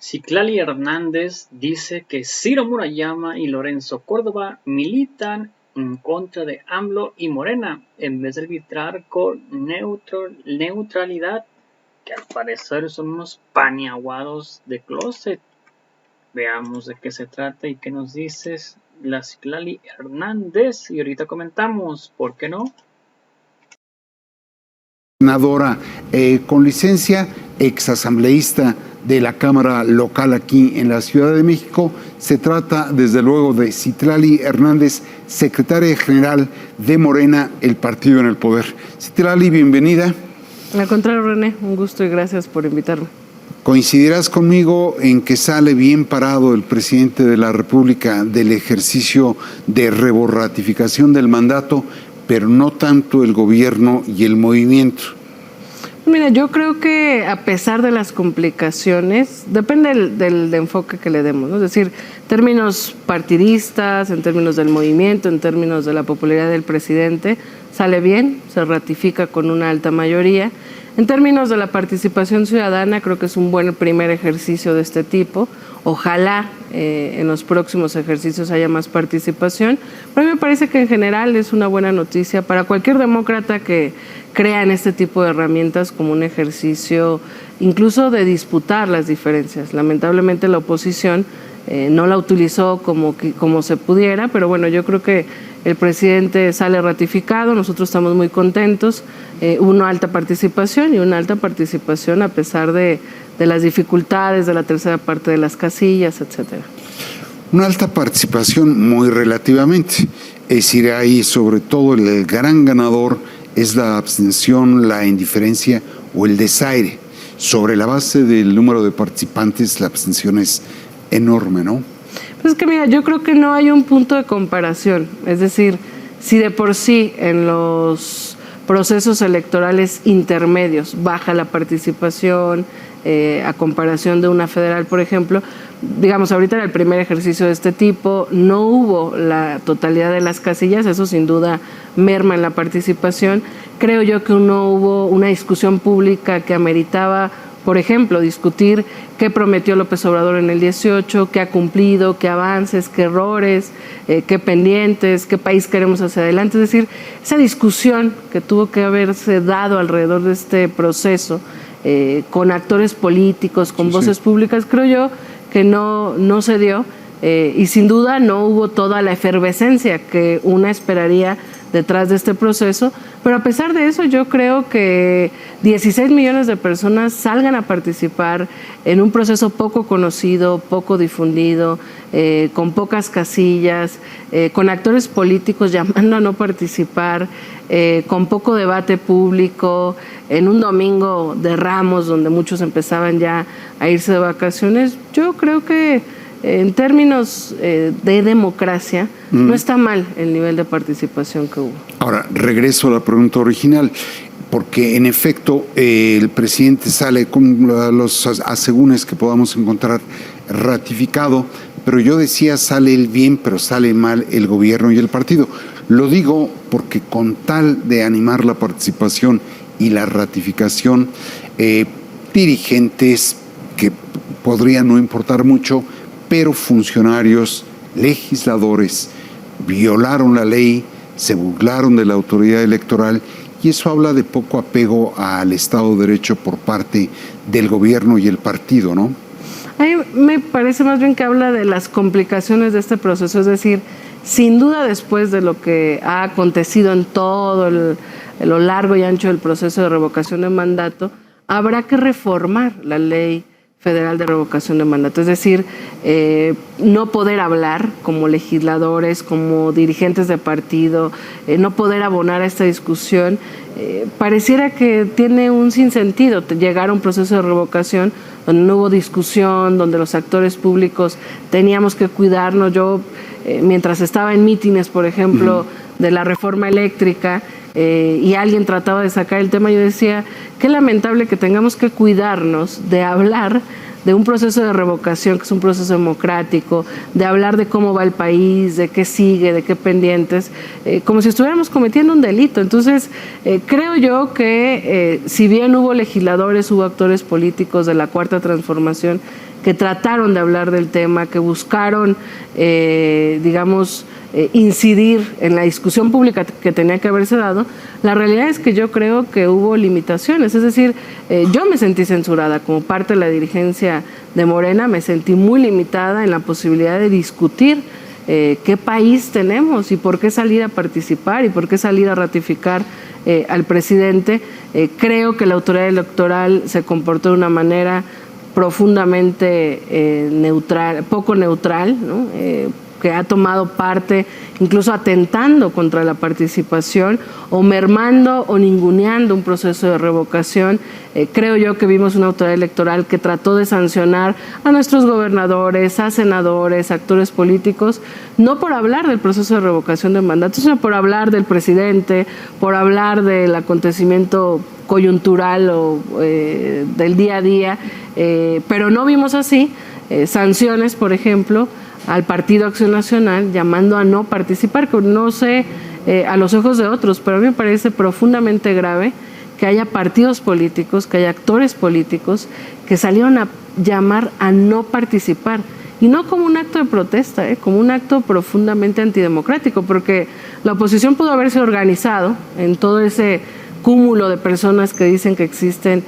Citlali Hernández dice que Ciro Murayama y Lorenzo Córdoba militan en contra de AMLO y Morena en vez de arbitrar con neutralidad, que al parecer son unos paniaguados de closet. Veamos de qué se trata y qué nos dices la Citlali Hernández y ahorita comentamos, ¿por qué no? Senadora con licencia, exasambleísta de la Cámara Local aquí en la Ciudad de México. Se trata, desde luego, de Citlali Hernández, secretaria general de Morena, el partido en el poder. Citlali, bienvenida. Al contrario, René, un gusto y gracias por invitarme. Coincidirás conmigo en que sale bien parado el presidente de la República del ejercicio de ratificación del mandato, pero no tanto el gobierno y el movimiento. Mira, yo creo que a pesar de las complicaciones, depende del enfoque que le demos, ¿no? Es decir, en términos partidistas, en términos del movimiento, en términos de la popularidad del presidente, sale bien, se ratifica con una alta mayoría. En términos de la participación ciudadana, creo que es un buen primer ejercicio de este tipo. Ojalá en los próximos ejercicios haya más participación. Pero a mí me parece que en general es una buena noticia para cualquier demócrata que crea en este tipo de herramientas como un ejercicio incluso de disputar las diferencias. Lamentablemente la oposición no la utilizó como se pudiera, pero bueno, yo creo que el presidente sale ratificado, nosotros estamos muy contentos, una alta participación a pesar de las dificultades de la tercera parte de las casillas, etcétera. Una alta participación muy relativamente, es decir, ahí sobre todo el gran ganador es la abstención, la indiferencia o el desaire. Sobre la base del número de participantes, la abstención es enorme, ¿no? Pues es que mira, yo creo que no hay un punto de comparación. Es decir, si de por sí en los procesos electorales intermedios baja la participación a comparación de una federal, por ejemplo, digamos, ahorita era el primer ejercicio de este tipo, no hubo la totalidad de las casillas, eso sin duda merma en la participación. Creo yo que no hubo una discusión pública que ameritaba, por ejemplo, discutir qué prometió López Obrador en el 18, qué ha cumplido, qué avances, qué errores, qué pendientes, qué país queremos hacia adelante. Es decir, esa discusión que tuvo que haberse dado alrededor de este proceso, con actores políticos, con voces públicas, creo yo que no se dio y sin duda no hubo toda la efervescencia que una esperaría detrás de este proceso, pero a pesar de eso yo creo que 16 millones de personas salgan a participar en un proceso poco conocido, poco difundido, con pocas casillas, con actores políticos llamando a no participar, con poco debate público, en un domingo de Ramos donde muchos empezaban ya a irse de vacaciones. Yo creo que en términos de democracia, no está mal el nivel de participación que hubo. Ahora, regreso a la pregunta original, porque en efecto el presidente sale con los asegúnes que podamos encontrar ratificado, pero yo decía sale el bien, pero sale mal el gobierno y el partido. Lo digo porque con tal de animar la participación y la ratificación, dirigentes que podrían no importar mucho, pero funcionarios, legisladores, violaron la ley, se burlaron de la autoridad electoral y eso habla de poco apego al Estado de Derecho por parte del gobierno y el partido, ¿no? A mí me parece más bien que habla de las complicaciones de este proceso, es decir, sin duda después de lo que ha acontecido en todo lo largo y ancho del proceso de revocación de mandato, habrá que reformar la ley federal de revocación de mandato, es decir, no poder hablar como legisladores, como dirigentes de partido, no poder abonar a esta discusión, pareciera que tiene un sinsentido llegar a un proceso de revocación donde no hubo discusión, donde los actores públicos teníamos que cuidarnos. Yo, mientras estaba en mítines, por ejemplo, de la reforma eléctrica, y alguien trataba de sacar el tema, yo decía, qué lamentable que tengamos que cuidarnos de hablar de un proceso de revocación, que es un proceso democrático, de hablar de cómo va el país, de qué sigue, de qué pendientes, como si estuviéramos cometiendo un delito. Entonces, creo yo que si bien hubo legisladores, hubo actores políticos de la Cuarta Transformación que trataron de hablar del tema, que buscaron, incidir en la discusión pública que tenía que haberse dado. La realidad es que yo creo que hubo limitaciones, es decir, yo me sentí censurada como parte de la dirigencia de Morena, me sentí muy limitada en la posibilidad de discutir qué país tenemos y por qué salir a participar y por qué salir a ratificar al presidente. Creo que la autoridad electoral se comportó de una manera profundamente neutral, poco neutral, ¿no? Que ha tomado parte, incluso atentando contra la participación o mermando o ninguneando un proceso de revocación. Creo yo que vimos una autoridad electoral que trató de sancionar a nuestros gobernadores, a senadores, a actores políticos, no por hablar del proceso de revocación de mandato, sino por hablar del presidente, por hablar del acontecimiento coyuntural o del día a día, pero no vimos así sanciones, por ejemplo, al Partido Acción Nacional, llamando a no participar, que no sé a los ojos de otros, pero a mí me parece profundamente grave que haya partidos políticos, que haya actores políticos que salieron a llamar a no participar, y no como un acto de protesta, como un acto profundamente antidemocrático, porque la oposición pudo haberse organizado en todo ese cúmulo de personas que dicen que existen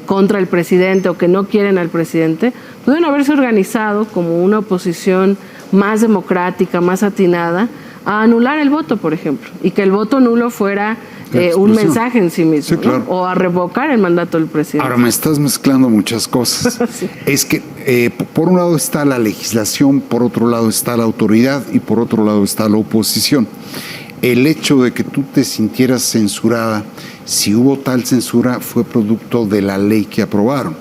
contra el presidente o que no quieren al presidente, pudieron haberse organizado como una oposición más democrática, más atinada, a anular el voto, por ejemplo, y que el voto nulo fuera un mensaje en sí mismo, sí, claro, ¿no? O a revocar el mandato del presidente. Ahora me estás mezclando muchas cosas. Sí. Es que por un lado está la legislación, por otro lado está la autoridad y por otro lado está la oposición. El hecho de que tú te sintieras censurada, si hubo tal censura, fue producto de la ley que aprobaron,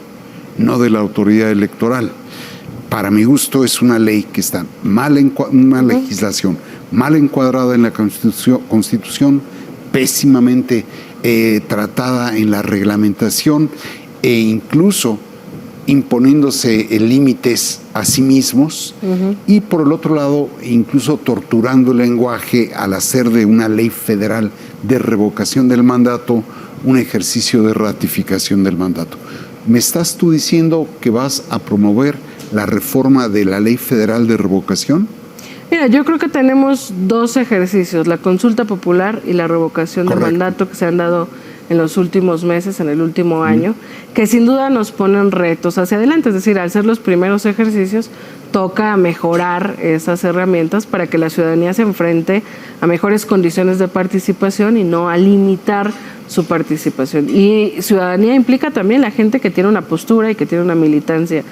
no de la autoridad electoral. Para mi gusto es una ley que está una legislación mal encuadrada en la Constitución, pésimamente tratada en la reglamentación e incluso imponiéndose límites a sí mismos, y por el otro lado incluso torturando el lenguaje al hacer de una ley federal de revocación del mandato un ejercicio de ratificación del mandato. ¿Me estás tú diciendo que vas a promover la reforma de la ley federal de revocación? Mira, yo creo que tenemos dos ejercicios, la consulta popular y la revocación de mandato, que se han dado en los últimos meses, en el último año, que sin duda nos ponen retos hacia adelante. Es decir, al ser los primeros ejercicios, toca mejorar esas herramientas para que la ciudadanía se enfrente a mejores condiciones de participación y no a limitar su participación. Y ciudadanía implica también la gente que tiene una postura y que tiene una militancia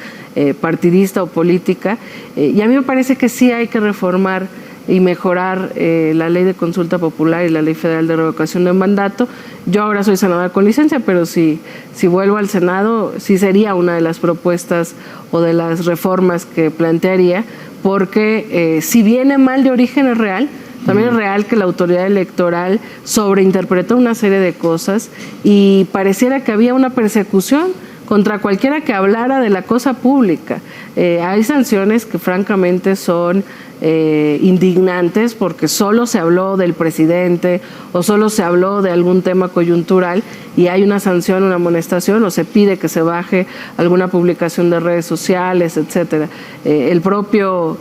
partidista o política. Y a mí me parece que sí hay que reformar y mejorar la ley de consulta popular y la ley federal de revocación de mandato. Yo ahora soy senadora con licencia, pero si vuelvo al Senado, sí sería una de las propuestas o de las reformas que plantearía, porque si viene mal de origen es real. También es real que la autoridad electoral sobreinterpretó una serie de cosas y pareciera que había una persecución contra cualquiera que hablara de la cosa pública. Hay sanciones que francamente son indignantes porque solo se habló del presidente o solo se habló de algún tema coyuntural y hay una sanción, una amonestación, o se pide que se baje alguna publicación de redes sociales, etcétera. El propio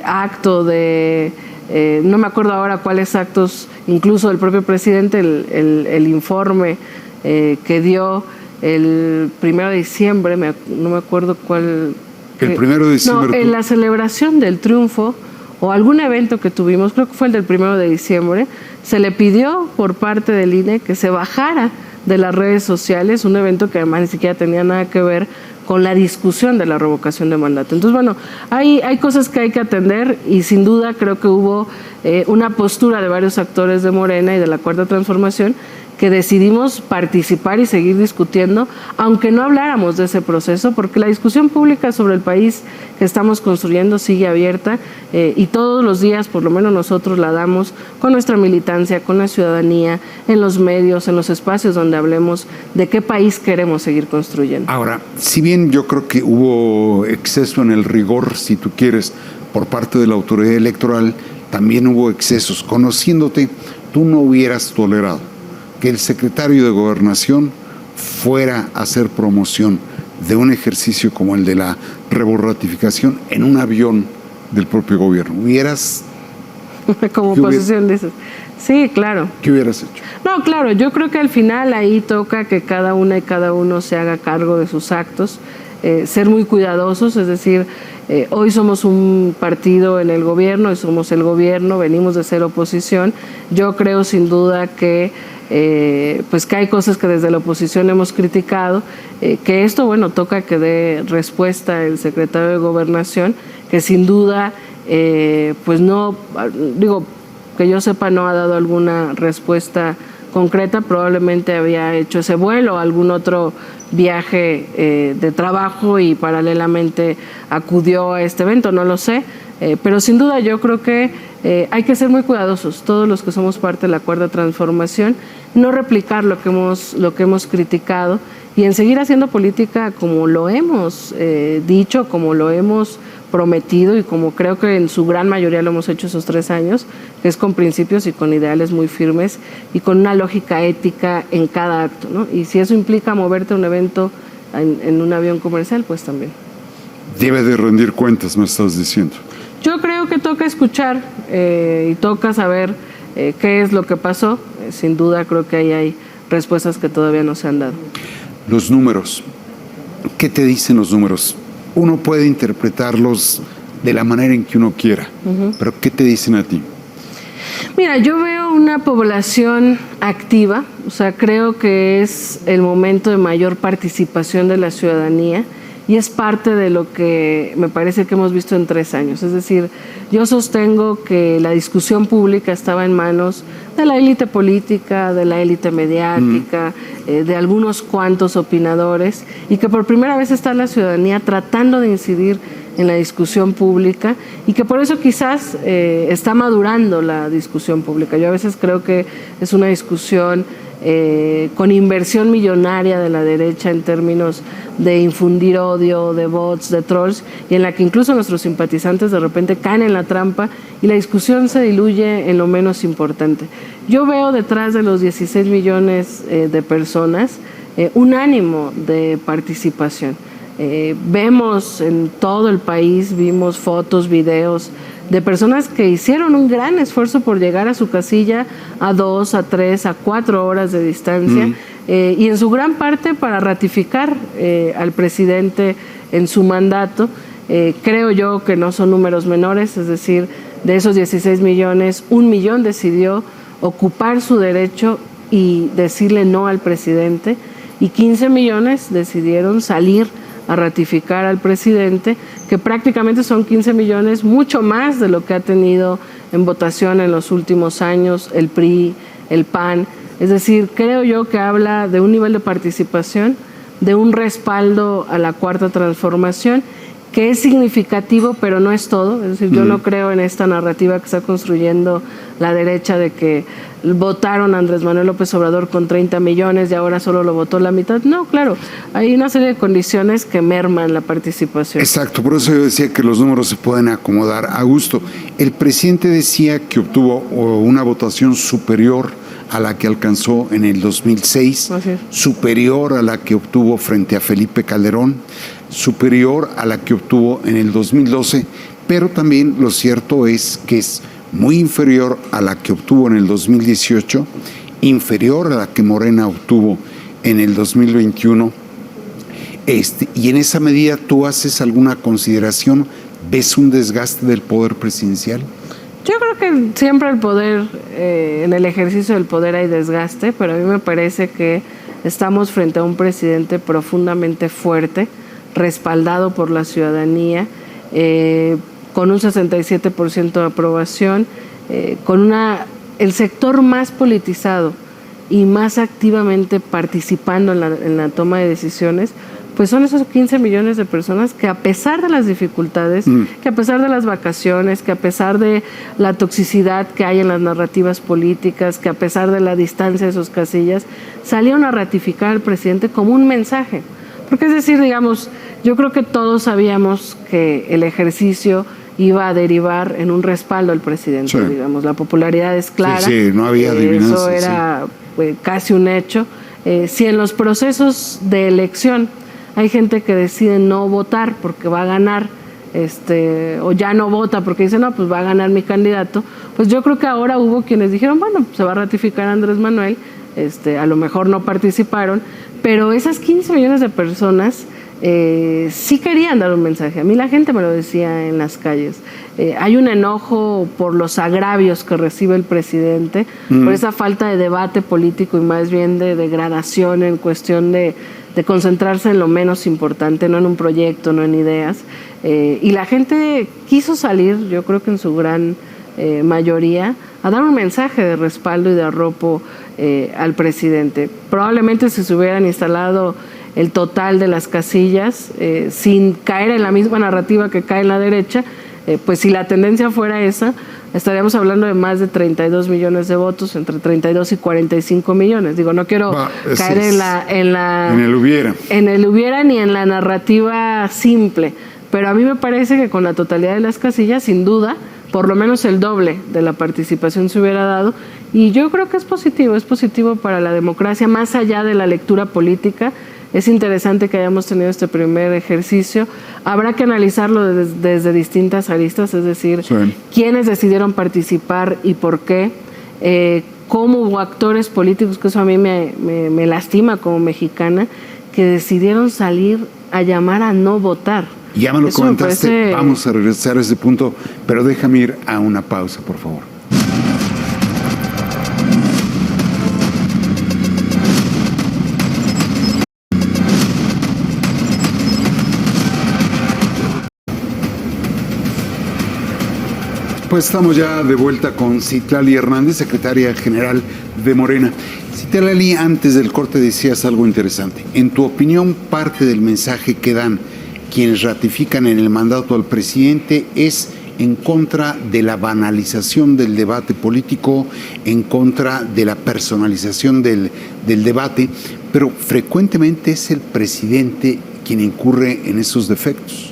acto de... no me acuerdo ahora cuáles actos, incluso del propio presidente, el informe que dio el 1 de diciembre, no me acuerdo cuál... El 1 de diciembre. No, en la celebración del triunfo o algún evento que tuvimos, creo que fue el del 1 de diciembre, se le pidió por parte del INE que se bajara de las redes sociales un evento que además ni siquiera tenía nada que ver con la discusión de la revocación de mandato. Entonces, bueno, hay cosas que hay que atender y sin duda creo que hubo una postura de varios actores de Morena y de la Cuarta Transformación que decidimos participar y seguir discutiendo, aunque no habláramos de ese proceso, porque la discusión pública sobre el país que estamos construyendo sigue abierta y todos los días, por lo menos nosotros la damos con nuestra militancia, con la ciudadanía, en los medios, en los espacios donde hablemos de qué país queremos seguir construyendo. Ahora, si bien yo creo que hubo exceso en el rigor, si tú quieres, por parte de la autoridad electoral, también hubo excesos. Conociéndote, tú no hubieras tolerado que el secretario de Gobernación fuera a hacer promoción de un ejercicio como el de la reborratificación en un avión del propio gobierno? ¿Hubieras? Como oposición dices. Sí, claro. ¿Qué hubieras hecho? No, claro, yo creo que al final ahí toca que cada una y cada uno se haga cargo de sus actos, ser muy cuidadosos, es decir, hoy somos un partido en el gobierno, hoy somos el gobierno, venimos de ser oposición. Yo creo sin duda que pues que hay cosas que desde la oposición hemos criticado, que esto, bueno, toca que dé respuesta el secretario de Gobernación, que sin duda, pues no, digo, que yo sepa, no ha dado alguna respuesta concreta, probablemente había hecho ese vuelo, algún otro viaje de trabajo y paralelamente acudió a este evento, no lo sé, pero sin duda yo creo que hay que ser muy cuidadosos, todos los que somos parte de la Cuarta Transformación, no replicar lo que hemos criticado y en seguir haciendo política como lo hemos dicho, como lo hemos prometido y como creo que en su gran mayoría lo hemos hecho esos 3 años, que es con principios y con ideales muy firmes y con una lógica ética en cada acto, ¿no? Y si eso implica moverte a un evento en un avión comercial, pues también. Debe de rendir cuentas, me estás diciendo. Yo creo que toca escuchar y toca saber qué es lo que pasó. Sin duda creo que ahí hay respuestas que todavía no se han dado. Los números, ¿qué te dicen los números? Uno puede interpretarlos de la manera en que uno quiera, pero ¿qué te dicen a ti? Mira, yo veo una población activa, o sea, creo que es el momento de mayor participación de la ciudadanía y es parte de lo que me parece que hemos visto en 3 años. Es decir, yo sostengo que la discusión pública estaba en manos de la élite política, de la élite mediática, de algunos cuantos opinadores, y que por primera vez está la ciudadanía tratando de incidir en la discusión pública y que por eso quizás está madurando la discusión pública. Yo a veces creo que es una discusión con inversión millonaria de la derecha en términos de infundir odio, de bots, de trolls, y en la que incluso nuestros simpatizantes de repente caen en la trampa y la discusión se diluye en lo menos importante. Yo veo detrás de los 16 millones de personas un ánimo de participación. Vemos en todo el país, vimos fotos, videos de personas que hicieron un gran esfuerzo por llegar a su casilla a 2, a 3, a 4 horas de distancia y en su gran parte para ratificar al presidente en su mandato. Creo yo que no son números menores, es decir, de esos 16 millones, 1 millón decidió ocupar su derecho y decirle no al presidente y 15 millones decidieron salir a ratificar al presidente, que prácticamente son 15 millones, mucho más de lo que ha tenido en votación en los últimos años el PRI, el PAN. Es decir, creo yo que habla de un nivel de participación, de un respaldo a la Cuarta Transformación, que es significativo, pero no es todo. Es decir, yo no creo en esta narrativa que está construyendo la derecha de que votaron a Andrés Manuel López Obrador con 30 millones y ahora solo lo votó la mitad. No, claro, hay una serie de condiciones que merman la participación. Exacto, por eso yo decía que los números se pueden acomodar a gusto. El presidente decía que obtuvo una votación superior a la que alcanzó en el 2006, superior a la que obtuvo frente a Felipe Calderón, superior a la que obtuvo en el 2012, pero también lo cierto es que es muy inferior a la que obtuvo en el 2018, inferior a la que Morena obtuvo en el 2021. Y en esa medida, ¿tú haces alguna consideración? ¿Ves un desgaste del poder presidencial? Yo creo que siempre el poder, en el ejercicio del poder hay desgaste, pero a mí me parece que estamos frente a un presidente profundamente fuerte, respaldado por la ciudadanía, con un 67% de aprobación, con el sector más politizado y más activamente participando en la toma de decisiones, pues son esos 15 millones de personas que a pesar de las dificultades, que a pesar de las vacaciones, que a pesar de la toxicidad que hay en las narrativas políticas, que a pesar de la distancia de sus casillas, salieron a ratificar al presidente como un mensaje. Porque es decir, digamos, yo creo que todos sabíamos que el ejercicio iba a derivar en un respaldo al presidente, sí. Digamos, la popularidad es clara. Sí, no había adivinanza. Eso era casi un hecho. Si en los procesos de elección hay gente que decide no votar porque va a ganar, o ya no vota porque dice, no, pues va a ganar mi candidato. Pues yo creo que ahora hubo quienes dijeron, bueno, se va a ratificar Andrés Manuel, a lo mejor no participaron, pero esas 15 millones de personas sí querían dar un mensaje. A mí la gente me lo decía en las calles. Hay un enojo por los agravios que recibe el presidente, por esa falta de debate político y más bien de degradación en cuestión de concentrarse en lo menos importante, no en un proyecto, no en ideas. Y la gente quiso salir, yo creo que en su gran mayoría, a dar un mensaje de respaldo y de arropo al presidente. Probablemente si se hubieran instalado el total de las casillas, sin caer en la misma narrativa que cae en la derecha, pues si la tendencia fuera esa, estaríamos hablando de más de 32 millones de votos, entre 32 y 45 millones. Digo, no quiero caer en el hubiera. En el hubiera ni en la narrativa simple, pero a mí me parece que con la totalidad de las casillas, sin duda, por lo menos el doble de la participación se hubiera dado, y yo creo que es positivo para la democracia, más allá de la lectura política. Es interesante que hayamos tenido este primer ejercicio. Habrá que analizarlo desde distintas aristas, es decir, sí, quiénes decidieron participar y por qué, cómo hubo actores políticos, que eso a mí me lastima como mexicana, que decidieron salir a llamar a no votar. Ya me lo comentaste, vamos a regresar a ese punto, pero déjame ir a una pausa, por favor. Pues estamos ya de vuelta con Citlali Hernández, secretaria general de Morena. Citlali, antes del corte decías algo interesante. En tu opinión, parte del mensaje que dan quienes ratifican en el mandato al presidente es en contra de la banalización del debate político, en contra de la personalización del debate, pero frecuentemente es el presidente quien incurre en esos defectos.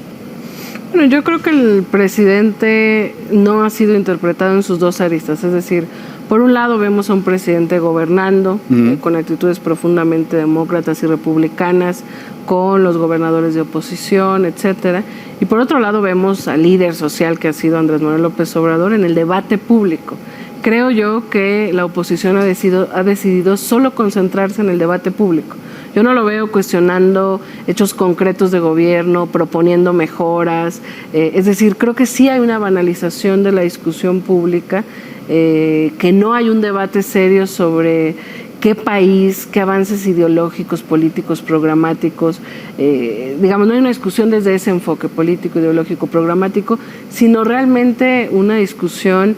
Bueno, yo creo que el presidente no ha sido interpretado en sus dos aristas, es decir, por un lado vemos a un presidente gobernando con actitudes profundamente demócratas y republicanas, con los gobernadores de oposición, etcétera, y por otro lado vemos al líder social que ha sido Andrés Manuel López Obrador en el debate público. Creo yo que la oposición ha decidido solo concentrarse en el debate público. Yo no lo veo cuestionando hechos concretos de gobierno, proponiendo mejoras. Es decir, creo que sí hay una banalización de la discusión pública, que no hay un debate serio sobre qué país, qué avances ideológicos, políticos, programáticos. Digamos, no hay una discusión desde ese enfoque político, ideológico, programático, sino realmente una discusión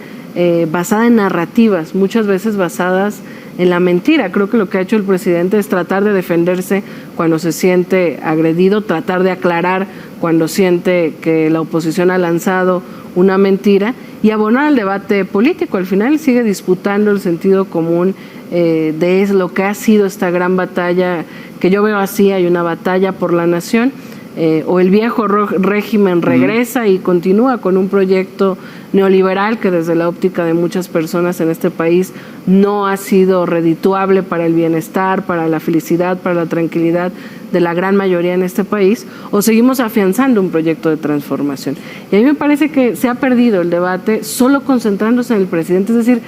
basada en narrativas, muchas veces basadas en la mentira. Creo que lo que ha hecho el presidente es tratar de defenderse cuando se siente agredido, tratar de aclarar cuando siente que la oposición ha lanzado una mentira y abonar al debate político. Al final sigue disputando el sentido común de lo que ha sido esta gran batalla, que yo veo así, hay una batalla por la nación, o el viejo régimen regresa y continúa con un proyecto neoliberal que desde la óptica de muchas personas en este país no ha sido redituable para el bienestar, para la felicidad, para la tranquilidad de la gran mayoría en este país, o seguimos afianzando un proyecto de transformación. Y a mí me parece que se ha perdido el debate solo concentrándose en el presidente, es decir,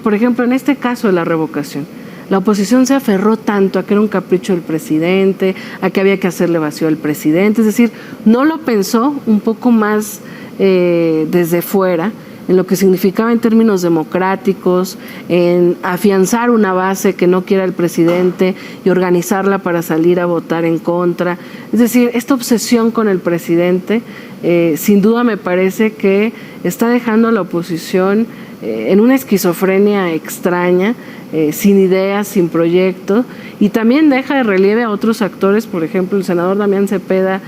por ejemplo, en este caso de la revocación. La oposición se aferró tanto a que era un capricho del presidente, a que había que hacerle vacío al presidente, es decir, no lo pensó un poco más desde fuera, en lo que significaba en términos democráticos, en afianzar una base que no quiera el presidente y organizarla para salir a votar en contra. Es decir, esta obsesión con el presidente, sin duda me parece que está dejando a la oposición en una esquizofrenia extraña, sin ideas, sin proyecto, y también deja de relieve a otros actores, por ejemplo, el senador Damián Cepeda,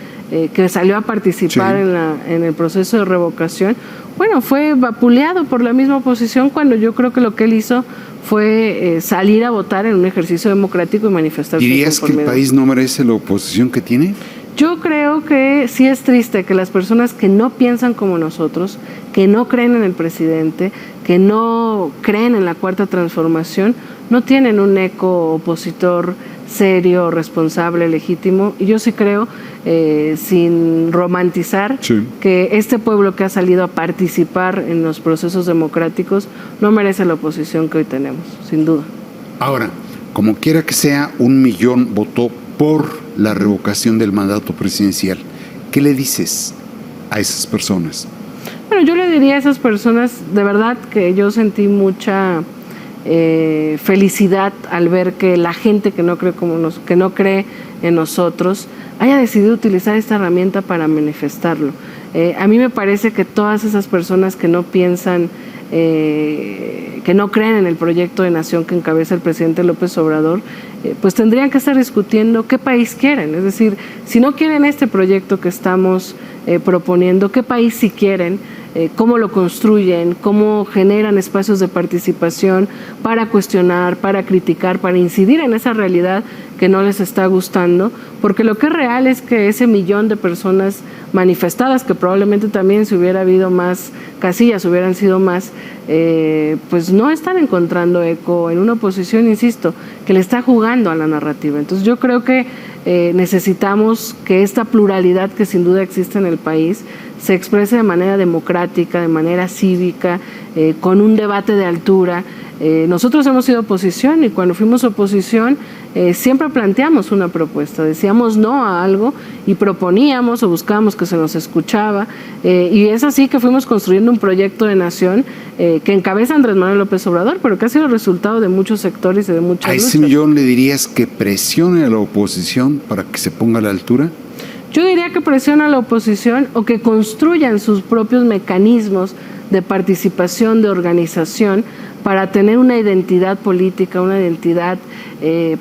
que salió a participar en el proceso de revocación. Bueno, fue vapuleado por la misma oposición cuando yo creo que lo que él hizo fue salir a votar en un ejercicio democrático y manifestar su conformidad. ¿Dirías que el país no merece la oposición que tiene? Yo creo que sí es triste que las personas que no piensan como nosotros, que no creen en el presidente, que no creen en la Cuarta Transformación, no tienen un eco opositor serio, responsable, legítimo. Y yo sí creo, sin romantizar, que este pueblo que ha salido a participar en los procesos democráticos no merece la oposición que hoy tenemos, sin duda. Ahora, como quiera que sea, 1 millón votó por la revocación del mandato presidencial. ¿Qué le dices a esas personas? Bueno, yo le diría a esas personas, de verdad que yo sentí mucha felicidad al ver que la gente que no cree en nosotros haya decidido utilizar esta herramienta para manifestarlo. A mí me parece que todas esas personas que no piensan, que no creen en el proyecto de nación que encabeza el presidente López Obrador, pues tendrían que estar discutiendo qué país quieren. Es decir, si no quieren este proyecto que estamos proponiendo, qué país sí quieren, cómo lo construyen, cómo generan espacios de participación para cuestionar, para criticar, para incidir en esa realidad que no les está gustando, porque lo que es real es que ese 1 millón de personas manifestadas, que probablemente también si hubiera habido más casillas, hubieran sido más, pues no están encontrando eco en una oposición, insisto, que le está jugando a la narrativa. Entonces yo creo que necesitamos que esta pluralidad que sin duda existe en el país se exprese de manera democrática, de manera cívica, con un debate de altura. Nosotros hemos sido oposición y cuando fuimos oposición siempre planteamos una propuesta, decíamos no a algo y proponíamos o buscábamos que se nos escuchaba, y es así que fuimos construyendo un proyecto de nación que encabeza Andrés Manuel López Obrador, pero que ha sido el resultado de muchos sectores y de muchas luchas. ¿A ese millón le dirías que presione a la oposición para que se ponga a la altura? Yo diría que presiona a la oposición o que construyan sus propios mecanismos de participación, de organización, para tener una identidad política, una identidad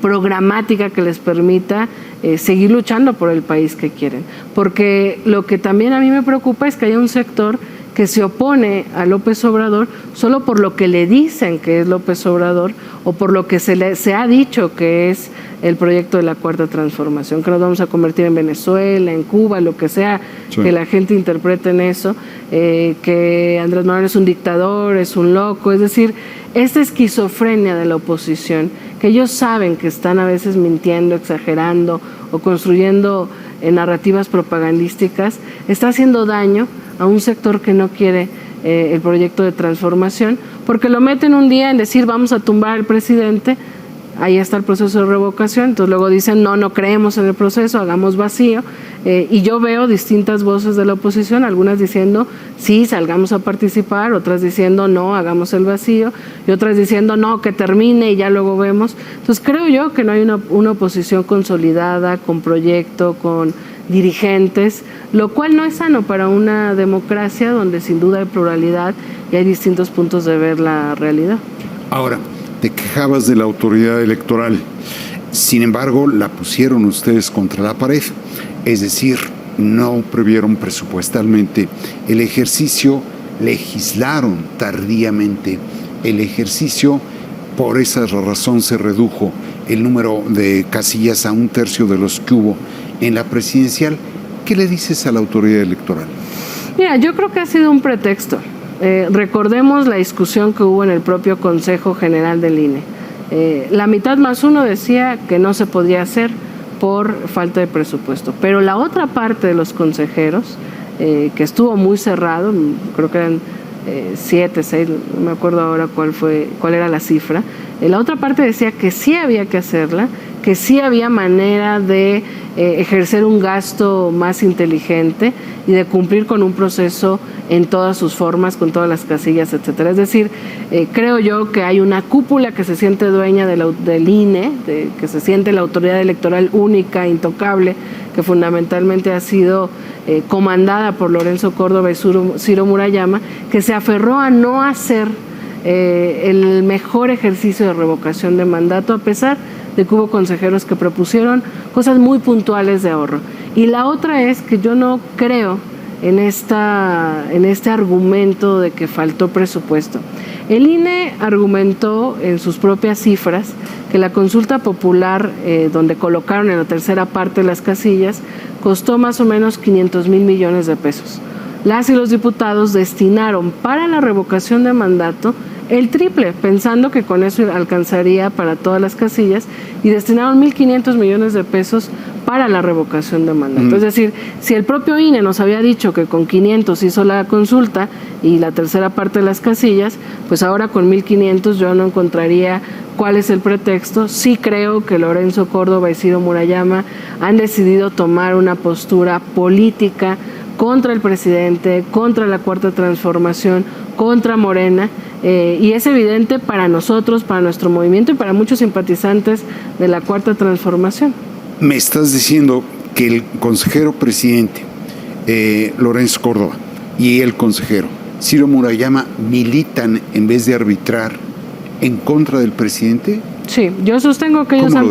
programática que les permita seguir luchando por el país que quieren. Porque lo que también a mí me preocupa es que haya un sector que se opone a López Obrador solo por lo que le dicen que es López Obrador o por lo que se ha dicho que es el proyecto de la Cuarta Transformación, que nos vamos a convertir en Venezuela, en Cuba, lo que sea, sí, que la gente interprete en eso, que Andrés Manuel es un dictador, es un loco. Es decir, esta esquizofrenia de la oposición, que ellos saben que están a veces mintiendo, exagerando o construyendo narrativas propagandísticas, está haciendo daño a un sector que no quiere el proyecto de transformación, porque lo meten un día en decir vamos a tumbar al presidente, ahí está el proceso de revocación, entonces luego dicen no creemos en el proceso, hagamos vacío, y yo veo distintas voces de la oposición, algunas diciendo sí, salgamos a participar, otras diciendo no, hagamos el vacío, y otras diciendo no, que termine y ya luego vemos. Entonces creo yo que no hay una oposición consolidada, con proyecto, con dirigentes, lo cual no es sano para una democracia donde sin duda hay pluralidad y hay distintos puntos de ver la realidad. Ahora, te quejabas de la autoridad electoral, sin embargo la pusieron ustedes contra la pared, es decir, no previeron presupuestalmente el ejercicio, legislaron tardíamente el ejercicio, por esa razón se redujo el número de casillas a 1/3 de los que hubo en la presidencial. ¿Qué le dices a la autoridad electoral? Mira, yo creo que ha sido un pretexto. Recordemos la discusión que hubo en el propio Consejo General del INE. La mitad más uno decía que no se podía hacer por falta de presupuesto, pero la otra parte de los consejeros, que estuvo muy cerrado, creo que eran 7, 6, no me acuerdo ahora cuál era la cifra, la otra parte decía que sí había que hacerla, que sí había manera de ejercer un gasto más inteligente y de cumplir con un proceso en todas sus formas, con todas las casillas, etcétera. Es decir, creo yo que hay una cúpula que se siente dueña del INE, que se siente la autoridad electoral única, intocable, que fundamentalmente ha sido comandada por Lorenzo Córdoba y Ciro Murayama, que se aferró a no hacer el mejor ejercicio de revocación de mandato, a pesar de que hubo consejeros que propusieron cosas muy puntuales de ahorro. Y la otra es que yo no creo en este argumento de que faltó presupuesto. El INE argumentó en sus propias cifras que la consulta popular, donde colocaron en la tercera parte las casillas, costó más o menos 500,000 millones de pesos. Las y los diputados destinaron para la revocación de mandato el triple, pensando que con eso alcanzaría para todas las casillas, y destinaron 1.500 millones de pesos para la revocación de mandato. Es decir, si el propio INE nos había dicho que con 500 hizo la consulta y la tercera parte de las casillas, pues ahora con 1.500 yo no encontraría cuál es el pretexto. Sí creo que Lorenzo Córdoba y Ciro Murayama han decidido tomar una postura política contra el presidente, contra la Cuarta Transformación, contra Morena, y es evidente para nosotros, para nuestro movimiento y para muchos simpatizantes de la Cuarta Transformación. Me estás diciendo que el consejero presidente Lorenzo Córdoba y el consejero Ciro Murayama militan en vez de arbitrar en contra del presidente. Sí, yo sostengo que ellos han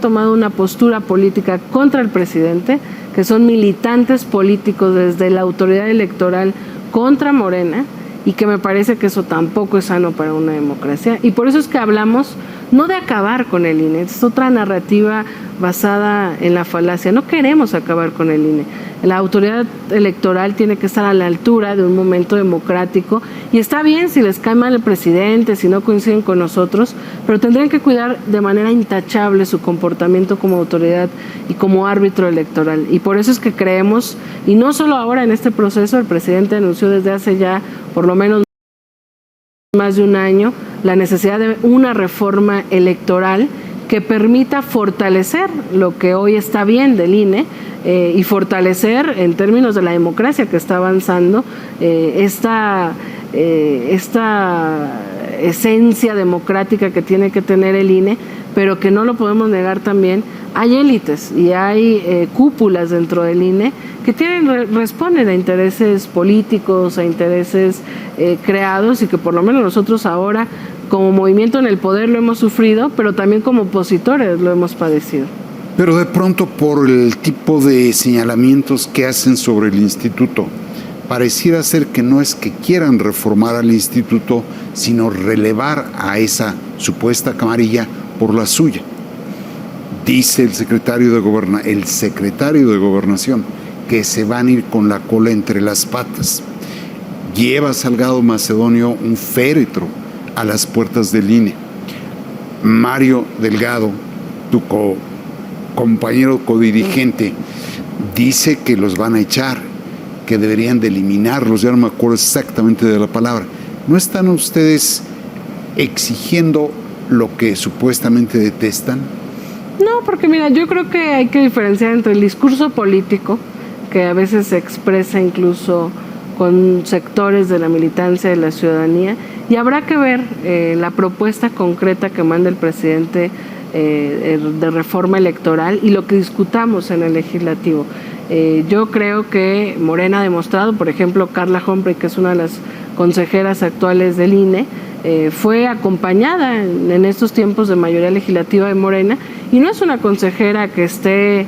tomado una postura política contra el presidente, que son militantes políticos desde la autoridad electoral contra Morena, y que me parece que eso tampoco es sano para una democracia. Y por eso es que hablamos no de acabar con el INE, es otra narrativa basada en la falacia. No queremos acabar con el INE. La autoridad electoral tiene que estar a la altura de un momento democrático, y está bien si les cae mal el presidente, si no coinciden con nosotros, pero tendrían que cuidar de manera intachable su comportamiento como autoridad y como árbitro electoral. Y por eso es que creemos, y no solo ahora en este proceso, el presidente anunció desde hace ya por lo menos más de un año la necesidad de una reforma electoral que permita fortalecer lo que hoy está bien del INE, y fortalecer en términos de la democracia que está avanzando esta esencia democrática que tiene que tener el INE, pero que no lo podemos negar también. Hay élites y hay cúpulas dentro del INE que responden a intereses políticos, a intereses creados, y que por lo menos nosotros ahora como movimiento en el poder lo hemos sufrido, pero también como opositores lo hemos padecido. Pero de pronto, por el tipo de señalamientos que hacen sobre el instituto, pareciera ser que no es que quieran reformar al instituto, sino relevar a esa supuesta camarilla por la suya. Dice el secretario de Gobernación que se van a ir con la cola entre las patas. Lleva Salgado Macedonio un féretro a las puertas del INE. Mario Delgado, tu compañero codirigente, dice que los van a echar, que deberían de eliminarlos, ya no me acuerdo exactamente de la palabra. ¿No están ustedes exigiendo lo que supuestamente detestan? No, porque mira, yo creo que hay que diferenciar entre el discurso político, que a veces se expresa incluso con sectores de la militancia de la ciudadanía, y habrá que ver la propuesta concreta que manda el presidente de reforma electoral y lo que discutamos en el legislativo. Yo creo que Morena ha demostrado, por ejemplo, Carla Humphrey, que es una de las consejeras actuales del INE, fue acompañada en estos tiempos de mayoría legislativa de Morena, y no es una consejera que esté,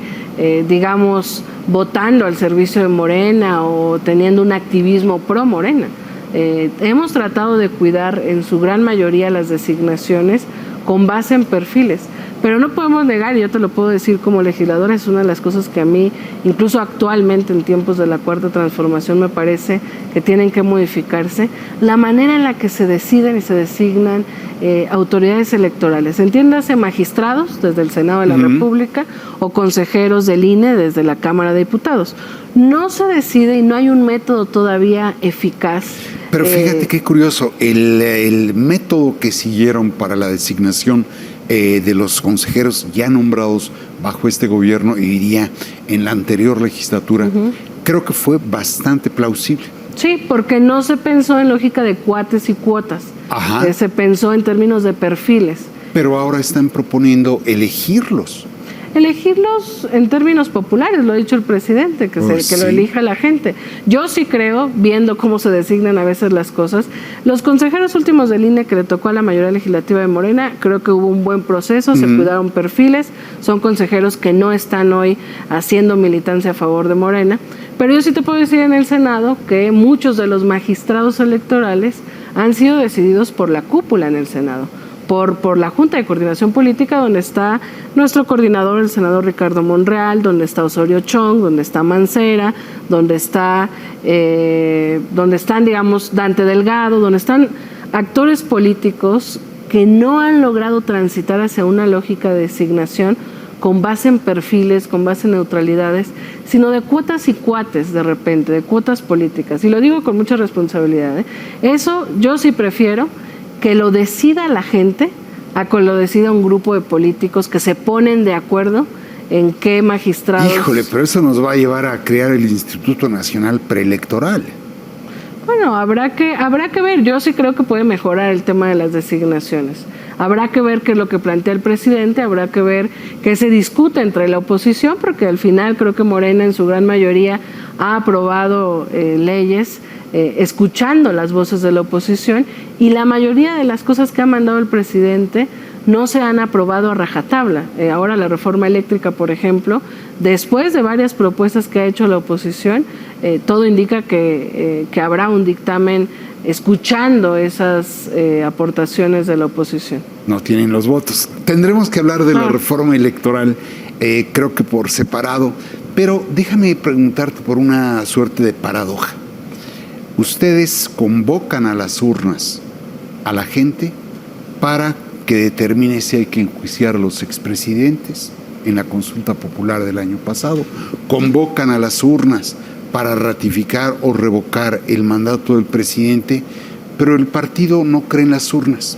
digamos, votando al servicio de Morena o teniendo un activismo pro Morena. Hemos tratado de cuidar en su gran mayoría las designaciones con base en perfiles, pero no podemos negar, y yo te lo puedo decir como legisladora, es una de las cosas que a mí, incluso actualmente en tiempos de la Cuarta Transformación, me parece que tienen que modificarse, la manera en la que se deciden y se designan autoridades electorales, entiéndase magistrados desde el Senado de la República o consejeros del INE desde la Cámara de Diputados. No se decide y no hay un método todavía eficaz. Pero fíjate qué curioso, el método que siguieron para la designación de los consejeros ya nombrados bajo este gobierno, y diría en la anterior legislatura, creo que fue bastante plausible. Sí, porque no se pensó en lógica de cuates y cuotas, se pensó en términos de perfiles. Pero ahora están proponiendo elegirlos en términos populares, lo ha dicho el presidente, que lo elija la gente. Yo sí creo, viendo cómo se designan a veces las cosas, los consejeros últimos del INE que le tocó a la mayoría legislativa de Morena, creo que hubo un buen proceso, se cuidaron perfiles, son consejeros que no están hoy haciendo militancia a favor de Morena, pero yo sí te puedo decir en el Senado que muchos de los magistrados electorales han sido decididos por la cúpula en el Senado, por la Junta de Coordinación Política, donde está nuestro coordinador, el senador Ricardo Monreal, donde está Osorio Chong, donde está Mancera, donde están, digamos, Dante Delgado, donde están actores políticos que no han logrado transitar hacia una lógica de designación con base en perfiles, con base en neutralidades, sino de cuotas y cuates de repente, de cuotas políticas. Y lo digo con mucha responsabilidad, ¿eh? Eso yo sí prefiero que lo decida la gente a que lo decida un grupo de políticos que se ponen de acuerdo en qué magistrados... Híjole, pero eso nos va a llevar a crear el Instituto Nacional Preelectoral. Bueno, habrá que ver. Yo sí creo que puede mejorar el tema de las designaciones. Habrá que ver qué es lo que plantea el presidente, habrá que ver qué se discute entre la oposición, porque al final creo que Morena en su gran mayoría ha aprobado leyes escuchando las voces de la oposición, y la mayoría de las cosas que ha mandado el presidente no se han aprobado a rajatabla. Ahora la reforma eléctrica, por ejemplo, después de varias propuestas que ha hecho la oposición, todo indica que habrá un dictamen escuchando esas aportaciones de la oposición. No tienen los votos. Tendremos que hablar de la reforma electoral, creo que por separado, pero déjame preguntarte por una suerte de paradoja. Ustedes convocan a las urnas a la gente para que determine si hay que enjuiciar a los expresidentes en la consulta popular del año pasado. Convocan a las urnas para ratificar o revocar el mandato del presidente, pero el partido no cree en las urnas,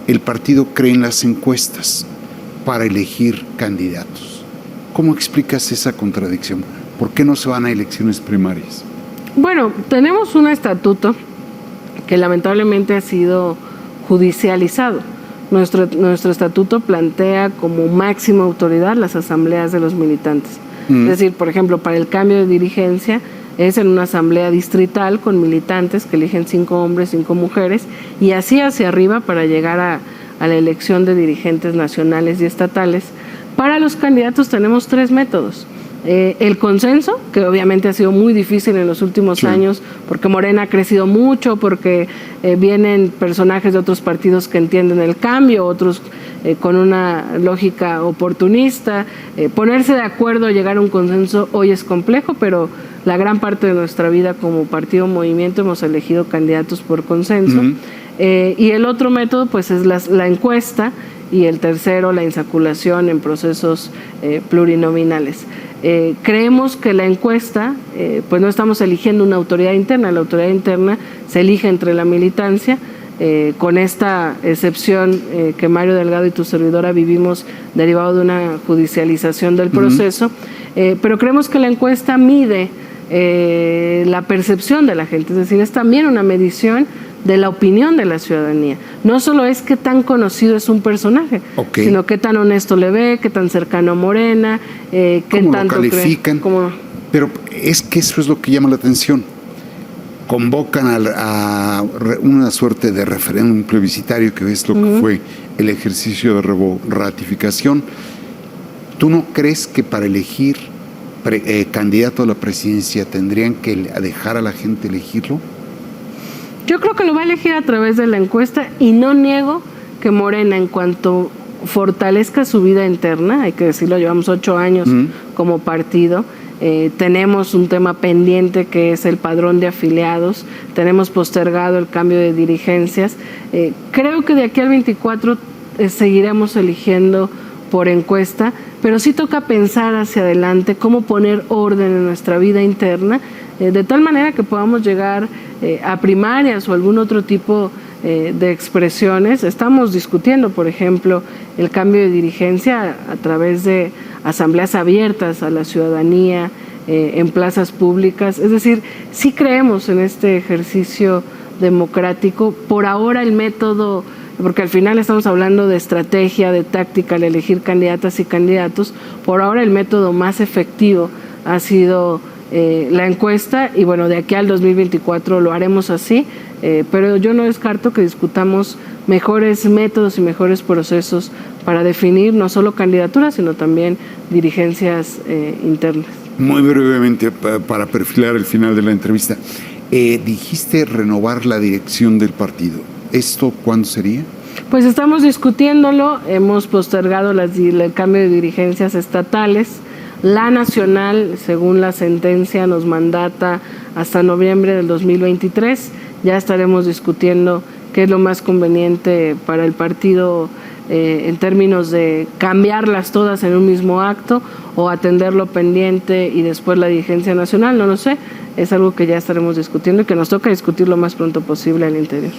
el partido cree en las encuestas para elegir candidatos. ¿Cómo explicas esa contradicción? ¿Por qué no se van a elecciones primarias? Bueno, tenemos un estatuto que lamentablemente ha sido judicializado. Nuestro estatuto plantea como máxima autoridad las asambleas de los militantes. Es decir, por ejemplo, para el cambio de dirigencia es en una asamblea distrital con militantes que eligen 5 hombres, 5 mujeres, y así hacia arriba para llegar a la elección de dirigentes nacionales y estatales. Para los candidatos tenemos 3 métodos. El consenso, que obviamente ha sido muy difícil en los últimos años, porque Morena ha crecido mucho, porque vienen personajes de otros partidos que entienden el cambio, otros con una lógica oportunista. Ponerse de acuerdo, llegar a un consenso hoy es complejo, pero la gran parte de nuestra vida como partido movimiento hemos elegido candidatos por consenso. Y el otro método pues es la encuesta, y el tercero la insaculación en procesos plurinominales. Creemos que la encuesta, pues no estamos eligiendo una autoridad interna, la autoridad interna se elige entre la militancia, con esta excepción que Mario Delgado y tu servidora vivimos derivado de una judicialización del proceso, pero creemos que la encuesta mide la percepción de la gente, es decir, es también una medición de la opinión de la ciudadanía. No solo es qué tan conocido es un personaje, sino qué tan honesto le ve, qué tan cercano a Morena, qué tanto lo califican. Pero es que eso es lo que llama la atención. Convocan a una suerte de referéndum plebiscitario, que es lo que fue el ejercicio de ratificación. ¿Tú no crees que para elegir candidato a la presidencia tendrían que dejar a la gente elegirlo? Yo creo que lo va a elegir a través de la encuesta, y no niego que Morena, en cuanto fortalezca su vida interna, hay que decirlo, llevamos 8 años como partido, tenemos un tema pendiente que es el padrón de afiliados, tenemos postergado el cambio de dirigencias. Creo que de aquí al 24 seguiremos eligiendo por encuesta, pero sí toca pensar hacia adelante cómo poner orden en nuestra vida interna, de tal manera que podamos llegar a primarias o algún otro tipo de expresiones. Estamos discutiendo, por ejemplo, el cambio de dirigencia a través de asambleas abiertas a la ciudadanía en plazas públicas. Es decir, sí creemos en este ejercicio democrático. Por ahora el método, porque al final estamos hablando de estrategia, de táctica al elegir candidatas y candidatos, por ahora el método más efectivo ha sido la encuesta, y bueno, de aquí al 2024 lo haremos así, pero yo no descarto que discutamos mejores métodos y mejores procesos para definir no solo candidaturas, sino también dirigencias internas. Muy brevemente, para perfilar el final de la entrevista, dijiste renovar la dirección del partido. ¿Esto cuándo sería? Pues estamos discutiéndolo, hemos postergado el cambio de dirigencias estatales. La nacional, según la sentencia, nos mandata hasta noviembre del 2023. Ya estaremos discutiendo qué es lo más conveniente para el partido en términos de cambiarlas todas en un mismo acto o atenderlo pendiente y después la dirigencia nacional, no lo sé. Es algo que ya estaremos discutiendo y que nos toca discutir lo más pronto posible al interior.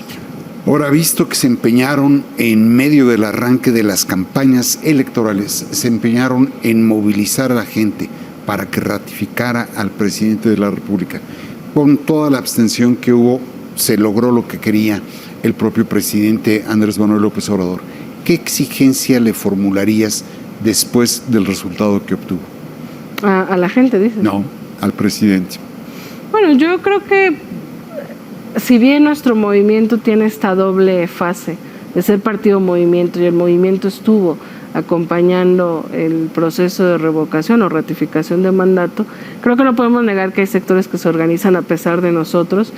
Ahora, visto que se empeñaron en medio del arranque de las campañas electorales, se empeñaron en movilizar a la gente para que ratificara al presidente de la República. Con toda la abstención que hubo, se logró lo que quería el propio presidente Andrés Manuel López Obrador. ¿Qué exigencia le formularías después del resultado que obtuvo? ¿A la gente, dices? No, al presidente. Bueno, yo creo que si bien nuestro movimiento tiene esta doble fase de ser partido movimiento y el movimiento estuvo acompañando el proceso de revocación o ratificación de mandato, creo que no podemos negar que hay sectores que se organizan a pesar de nosotros.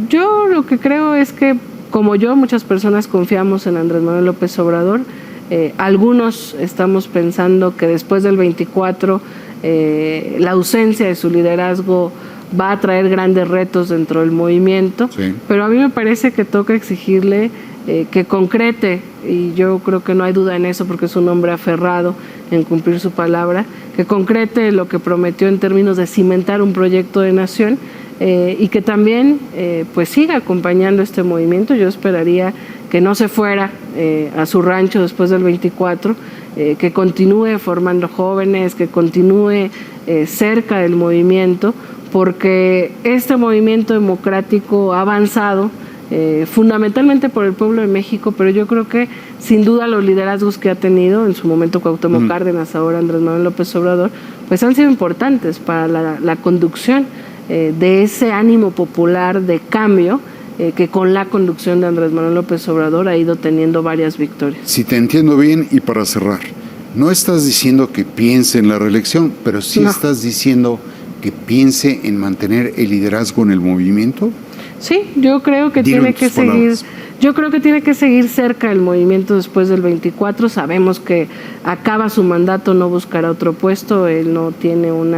Yo lo que creo es que, como yo, muchas personas confiamos en Andrés Manuel López Obrador. Algunos estamos pensando que después del 24 la ausencia de su liderazgo va a traer grandes retos dentro del movimiento, sí. Pero a mí me parece que toca exigirle que concrete, y yo creo que no hay duda en eso porque es un hombre aferrado en cumplir su palabra, que concrete lo que prometió en términos de cimentar un proyecto de nación y que también pues siga acompañando este movimiento. Yo esperaría que no se fuera a su rancho después del 24, que continúe formando jóvenes, que continúe cerca del movimiento, porque este movimiento democrático ha avanzado fundamentalmente por el pueblo de México, pero yo creo que sin duda los liderazgos que ha tenido, en su momento Cuauhtémoc Cárdenas, ahora Andrés Manuel López Obrador, pues han sido importantes para la conducción de ese ánimo popular de cambio que con la conducción de Andrés Manuel López Obrador ha ido teniendo varias victorias. Si te entiendo bien, y para cerrar, no estás diciendo que piense en la reelección, pero sí estás diciendo que piense en mantener el liderazgo en el movimiento. Sí, yo creo que tiene que seguir cerca del movimiento después del 24. Sabemos que acaba su mandato, no buscará otro puesto, él no tiene un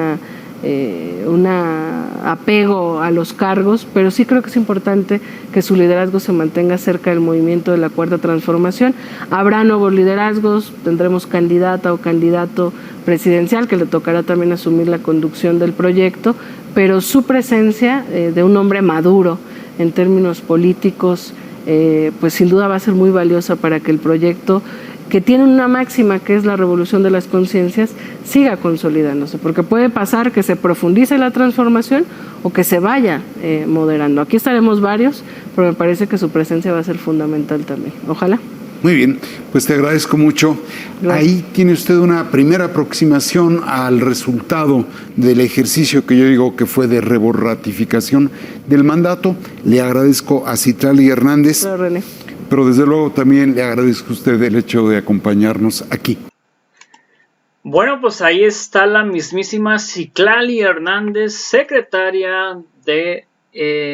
apego a los cargos, pero sí creo que es importante que su liderazgo se mantenga cerca del movimiento de la Cuarta Transformación. Habrá nuevos liderazgos, tendremos candidata o candidato presidencial que le tocará también asumir la conducción del proyecto, pero su presencia de un hombre maduro en términos políticos, pues sin duda va a ser muy valiosa para que el proyecto, que tiene una máxima que es la revolución de las conciencias, siga consolidándose, porque puede pasar que se profundice la transformación o que se vaya moderando. Aquí estaremos varios, pero me parece que su presencia va a ser fundamental también. Ojalá. Muy bien, pues te agradezco mucho. Gracias. Ahí tiene usted una primera aproximación al resultado del ejercicio que yo digo que fue de ratificación del mandato. Le agradezco a Citlali Hernández. Hola, René. Pero desde luego también le agradezco a usted el hecho de acompañarnos aquí. Bueno, pues ahí está la mismísima Citlali Hernández, secretaria de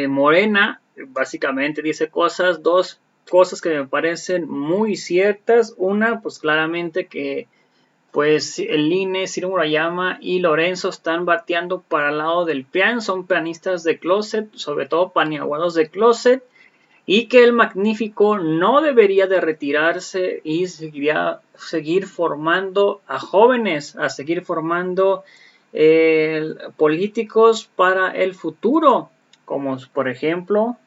Morena. Básicamente dice dos cosas que me parecen muy ciertas. Una, pues claramente que pues el INE, Ciro Murayama y Lorenzo están bateando para el lado del PRIAN, son panistas de closet, sobre todo paniaguados de closet, y que el Magnífico no debería de retirarse y seguir formando a jóvenes, a seguir formando políticos para el futuro, como por ejemplo,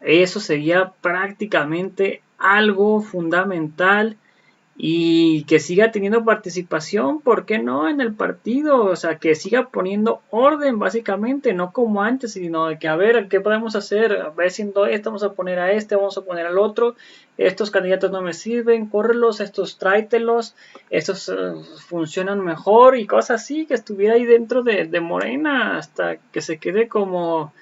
eso sería prácticamente algo fundamental, y que siga teniendo participación, ¿por qué no?, en el partido, o sea, que siga poniendo orden básicamente, no como antes, sino de que a ver, ¿qué podemos hacer? A ver, siendo esto, vamos a poner a este, vamos a poner al otro, estos candidatos no me sirven, córrelos, estos tráetelos, estos funcionan mejor, y cosas así, que estuviera ahí dentro de Morena hasta que se quede como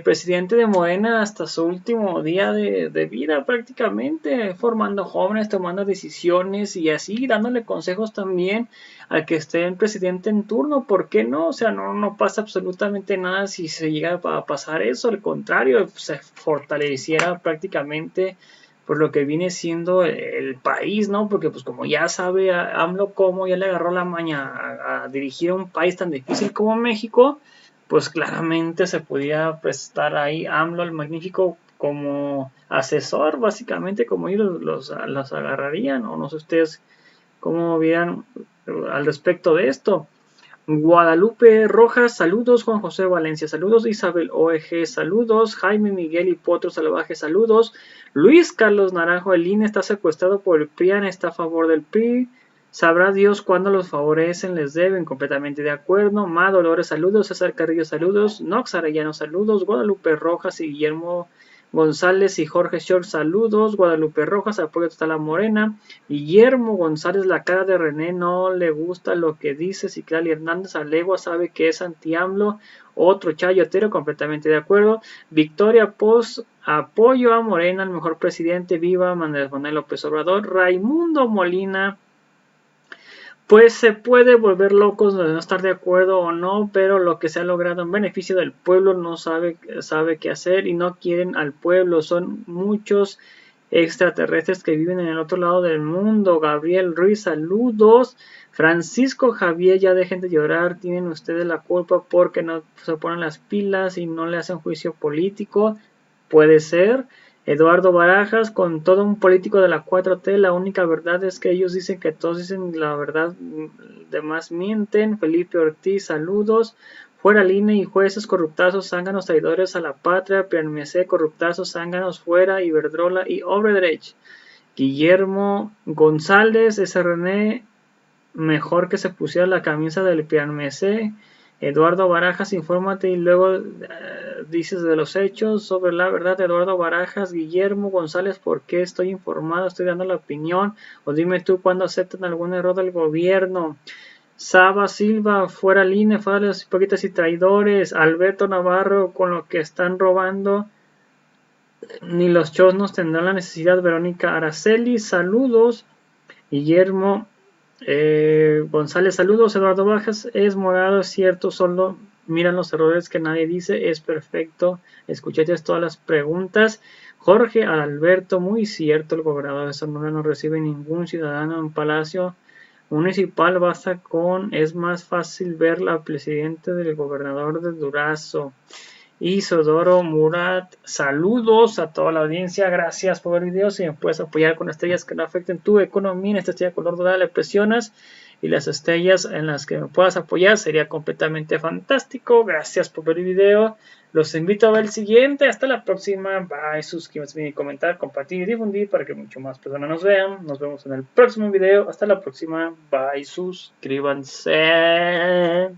presidente de Morena hasta su último día de vida prácticamente, formando jóvenes, tomando decisiones y así dándole consejos también al que esté el presidente en turno. ¿Por qué no? O sea, no pasa absolutamente nada si se llega a pasar eso, al contrario, se fortaleciera prácticamente por lo que viene siendo el país, ¿no? Porque pues como ya sabe AMLO cómo ya le agarró la maña a dirigir un país tan difícil como México, pues claramente se podía prestar ahí AMLO el Magnífico como asesor, básicamente, como ellos los agarrarían, o no sé ustedes cómo vieran al respecto de esto. Guadalupe Rojas, saludos. Juan José Valencia, saludos. Isabel OEG, saludos. Jaime Miguel y Potro Salvaje, saludos. Luis Carlos Naranjo, el INE está secuestrado por el PRIAN, está a favor del PRI. Sabrá Dios cuándo los favorecen, les deben, completamente de acuerdo. Ma Dolores, saludos. César Carrillo, saludos. Nox Arellano, saludos. Guadalupe Rojas y Guillermo González y Jorge Short, saludos. Guadalupe Rojas, apoyo total a Morena. Guillermo González, la cara de René no le gusta lo que dice. Ciclali Hernández Alegua sabe que es anti-AMLO. Otro chayotero, completamente de acuerdo. Victoria Post, apoyo a Morena, el mejor presidente, viva Manuel López Obrador. Raimundo Molina, pues se puede volver locos de no estar de acuerdo o no, pero lo que se ha logrado en beneficio del pueblo no sabe qué hacer y no quieren al pueblo. Son muchos extraterrestres que viven en el otro lado del mundo. Gabriel Ruiz, saludos. Francisco Javier, ya dejen de llorar, tienen ustedes la culpa porque no se ponen las pilas y no le hacen juicio político. Puede ser. Eduardo Barajas, con todo un político de la 4T, la única verdad es que ellos dicen que todos dicen la verdad, demás mienten. Felipe Ortiz, saludos. Fuera Line y jueces corruptazos, zánganos traidores a la patria. PNMC, corruptazos, zánganos fuera. Iberdrola y Obredrech. Guillermo González, SRN, mejor que se pusiera la camisa del PNMC. Eduardo Barajas, infórmate y luego dices de los hechos sobre la verdad. Eduardo Barajas, Guillermo González, ¿por qué estoy informado? Estoy dando la opinión. O dime tú cuándo aceptan algún error del gobierno. Saba Silva, fuera línea, fuera de los hipócritas y traidores. Alberto Navarro, con lo que están robando, ni los chosnos tendrán la necesidad. Verónica Araceli, saludos. Guillermo González, saludos. Eduardo Bajas, es morado, es cierto, solo miran los errores que nadie dice, es perfecto. Escuché todas las preguntas. Jorge Alberto, muy cierto, el gobernador de Sonora no recibe ningún ciudadano en Palacio Municipal, basta con, es más fácil ver la presidente del gobernador de Durazo. Isodoro Murat, saludos a toda la audiencia, gracias por ver el video. Si me puedes apoyar con estrellas que no afecten tu economía, en esta estrella color dorada le presionas y las estrellas en las que me puedas apoyar sería completamente fantástico. Gracias por ver el video, los invito a ver el siguiente. Hasta la próxima, bye. Suscríbanse, comentar, compartir y difundir para que mucho más personas nos vean. Nos vemos en el próximo video, hasta la próxima, bye. Suscríbanse.